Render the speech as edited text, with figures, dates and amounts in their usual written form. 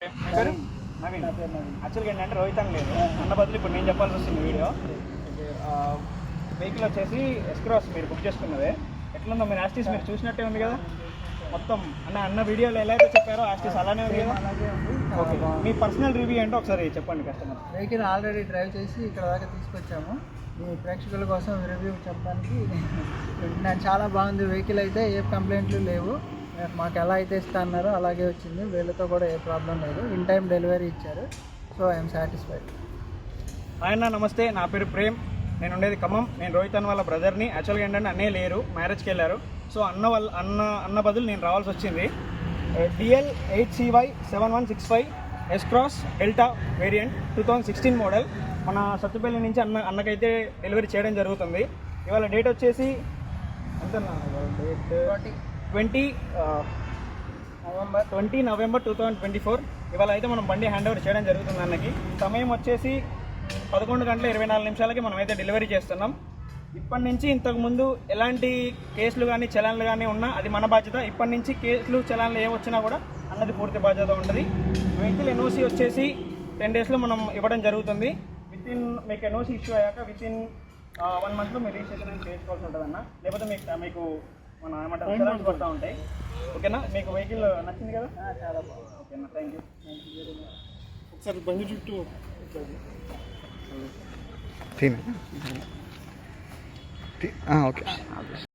నవీన్ యాక్చువల్గా ఏంటంటే రోహిత్ అని లేదు అన్న బదులు ఇప్పుడు నేను చెప్పాల్సి వస్తుంది వీడియో. వెహికల్ వచ్చేసి ఎస్క్రాస్ మీరు బుక్ చేసుకున్నదే. ఎట్లుందో మీరు యాస్టీస్ మీరు చూసినట్టే ఉంది కదా మొత్తం. అన్న వీడియోలో ఎలా అయితే చెప్పారో యాస్టీస్ అలానే ఉంది కదా. ఓకే, మీ పర్సనల్ రివ్యూ ఏంటో ఒకసారి చెప్పండి కస్టమర్. వెహికల్ ఆల్రెడీ డ్రైవ్ చేసి ఇక్కడ దాకా తీసుకొచ్చాము. మీ ప్రేక్షకుల కోసం రివ్యూ చెప్పడానికి నేను చాలా బాగుంది. వెహికల్ అయితే ఏ కంప్లైంట్లు లేవు. మాకు ఎలా అయితే ఇస్తా అన్నారో అలాగే వచ్చింది. వీళ్ళతో కూడా ఏ ప్రాబ్లం లేదు. ఇన్ టైం డెలివరీ ఇచ్చారు. So I'm satisfied. ఆయన నమస్తే, నా పేరు ప్రేమ్, నేను ఉండేది ఖమ్మం. నేను రోహిత్ అన్న వాళ్ళ బ్రదర్ని. యాక్చువల్గా ఏంటంటే అన్నే లేరు, మ్యారేజ్కి వెళ్ళారు. సో అన్న బదులు నేను రావాల్సి వచ్చింది. DL 8CY 7165 S-Cross delta variant 2016 model. మన సత్తుపల్లి నుంచి అన్నకైతే డెలివరీ చేయడం జరుగుతుంది. ఇవాళ డేట్ వచ్చేసి ఎంత డేట్ 20 నవంబర్ 2024. ఇవాళ అయితే మనం బండి హ్యాండ్ ఓవర్ చేయడం జరుగుతుంది అన్నకి. సమయం వచ్చేసి 11:24 మనం అయితే డెలివరీ చేస్తున్నాం. ఇప్పటి నుంచి ఇంతకుముందు ఎలాంటి కేసులు కానీ చలాన్లు కానీ ఉన్నా అది మన బాధ్యత. ఇప్పటి నుంచి కేసులు చలాన్లు ఏమొచ్చినా కూడా అన్నది పూర్తి బాధ్యత ఉంటుంది. వెహికల్ NOC వచ్చేసి 10 డేస్లో మనం ఇవ్వడం జరుగుతుంది. మీకు NOC ఇష్యూ అయ్యాక వితిన్ 1 మంత్లో మీరు రిజిస్ట్రేషన్ చేసుకోవాల్సి ఉంటుంది అన్న. లేకపోతే మీకు మన ఏమంటారు చలాన్స్ పడుతూ ఉంటాయి. ఓకేనా, మీకు వెహికల్ నచ్చింది కదా? చాలా బాగుంది. ఓకేనా, థ్యాంక్ యూ. ఒకసారి బండి చుట్టూ ఓకే.